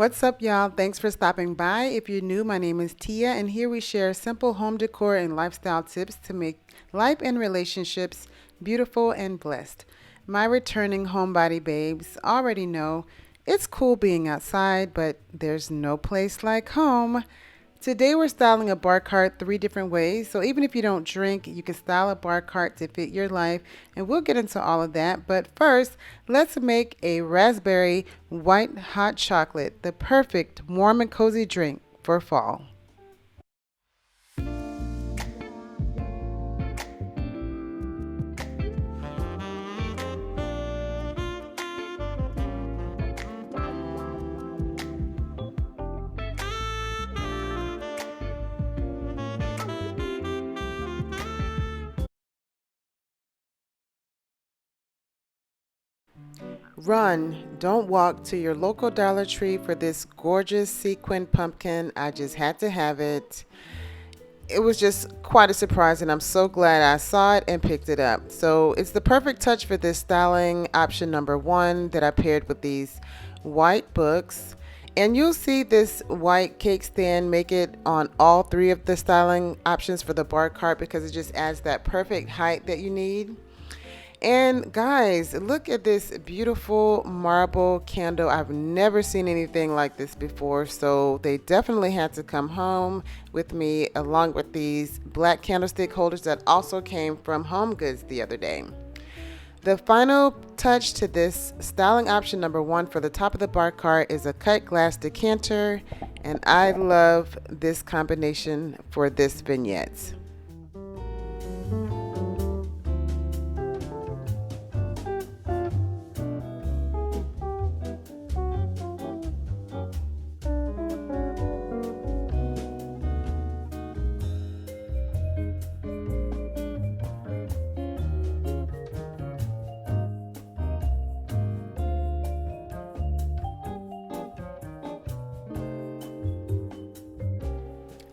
What's up, y'all? Thanks for stopping by. If you're new, my name is Tia, and here we share simple home decor and lifestyle tips to make life and relationships beautiful and blessed. My returning homebody babes already know it's cool being outside, but there's no place like home. Today we're styling a bar cart three different ways. So even if you don't drink, you can style a bar cart to fit your life, and we'll get into all of that. But first, let's make a raspberry white hot chocolate, the perfect warm and cozy drink for fall. Run, don't walk to your local Dollar Tree for this gorgeous sequin pumpkin. I just had to have it. It was just quite a surprise, and I'm so glad I saw it and picked it up. So it's the perfect touch for this styling option number one that I paired with these white books. And you'll see this white cake stand make it on all three of the styling options for the bar cart because it just adds that perfect height that you need. And guys, look at this beautiful marble candle. I've never seen anything like this before, so they definitely had to come home with me along with these black candlestick holders that also came from Home Goods the other day. The final touch to this styling option number one for the top of the bar cart is a cut glass decanter, and I love this combination for this vignette.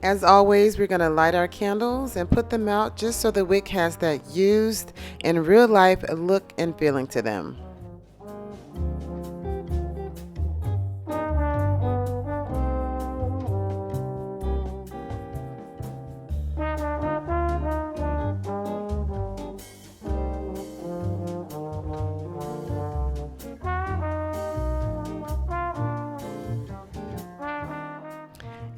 As always, we're going to light our candles and put them out just so the wick has that used in real life look and feeling to them.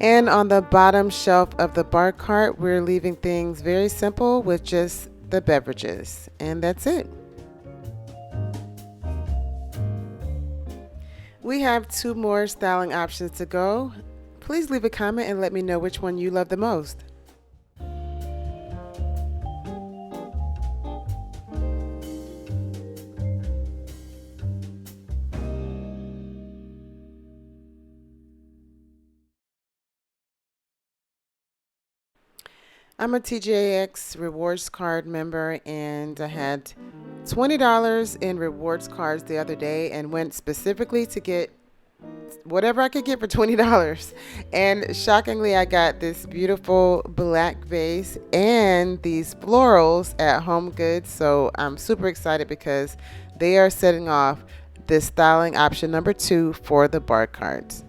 And on the bottom shelf of the bar cart, we're leaving things very simple with just the beverages. And that's it. We have two more styling options to go. Please leave a comment and let me know which one you love the most. I'm a TJX rewards card member, and I had $20 in rewards cards the other day and went specifically to get whatever I could get for $20. And shockingly, I got this beautiful black vase and these florals at Home Goods. So I'm super excited because they are setting off the styling option number two for the bar cards.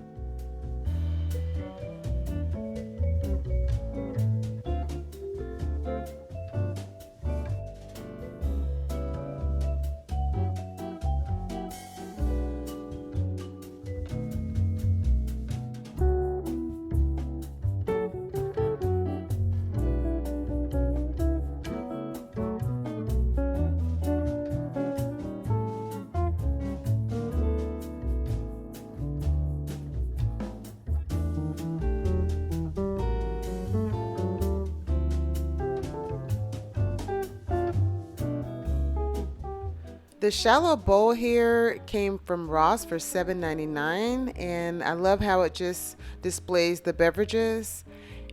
The shallow bowl here came from Ross for $7.99, and I love how it just displays the beverages.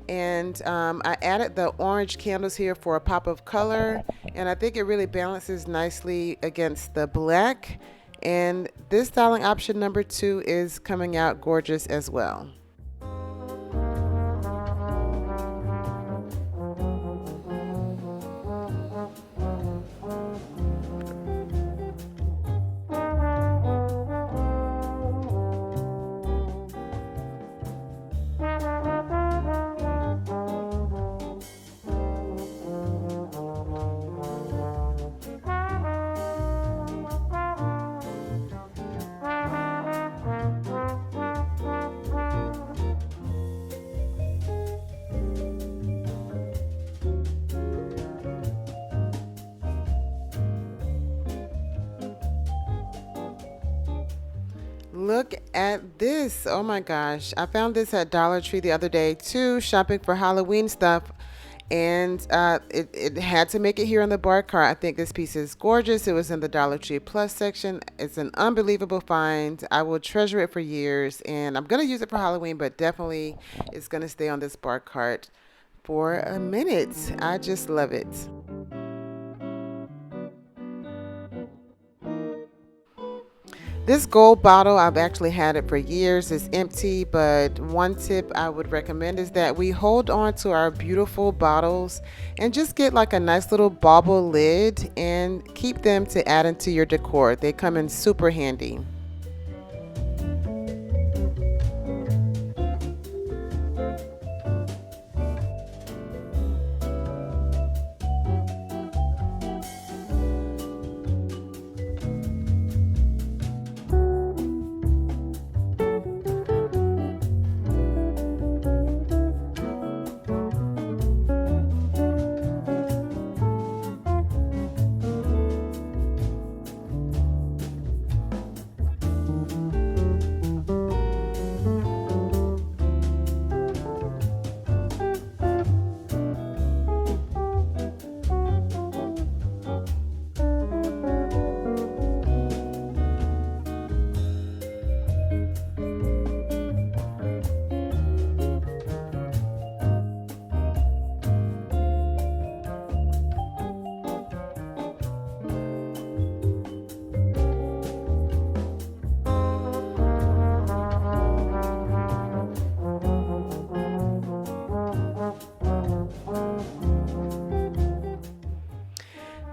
And I added the orange candles here for a pop of color, and I think it really balances nicely against the black. And this styling option number two is coming out gorgeous as well. Look at this. Oh my gosh. I found this at Dollar Tree the other day too, shopping for Halloween stuff. And it had to make it here on the bar cart. I think this piece is gorgeous. It was in the Dollar Tree Plus section. It's an unbelievable find. I will treasure it for years. And I'm going to use it for Halloween, but definitely it's going to stay on this bar cart for a minute. I just love it. This gold bottle, I've actually had it for years. It's empty, but one tip I would recommend is that we hold on to our beautiful bottles and just get like a nice little bauble lid and keep them to add into your decor. They come in super handy.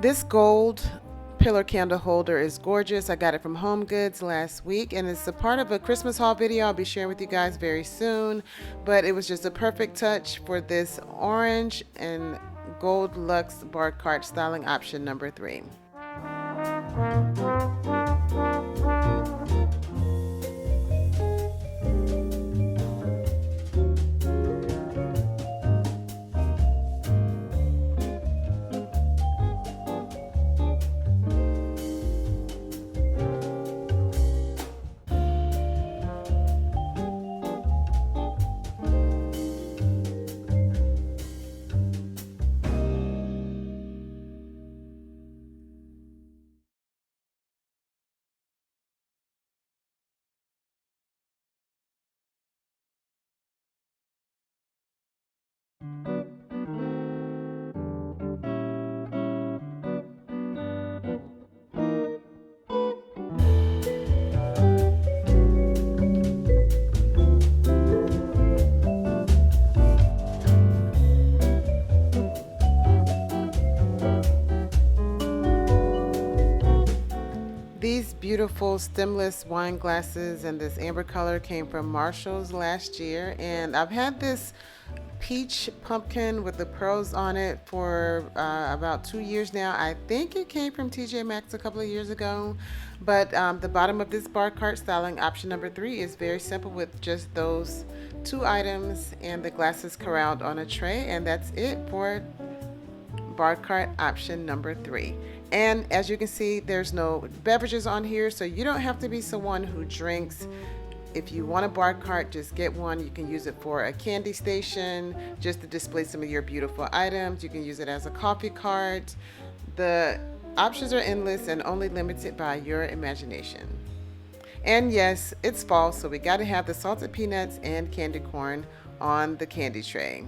This gold pillar candle holder is gorgeous. I got it from Home Goods last week, and it's a part of a Christmas haul video I'll be sharing with you guys very soon. But it was just a perfect touch for this orange and gold luxe bar cart styling option number 3. These beautiful stemless wine glasses and this amber color came from Marshall's last year, and I've had this peach pumpkin with the pearls on it for about 2 years now. I think it came from TJ Maxx a couple of years ago, but the bottom of this bar cart styling option number 3 is very simple with just those 2 items and the glasses corralled on a tray, and that's it for bar cart option number 3. And as you can see, there's no beverages on here, so you don't have to be someone who drinks. If you want a bar cart, just get one. You can use it for a candy station, just to display some of your beautiful items. You can use it as a coffee cart. The options are endless and only limited by your imagination. And yes, it's fall, so we got to have the salted peanuts and candy corn on the candy tray.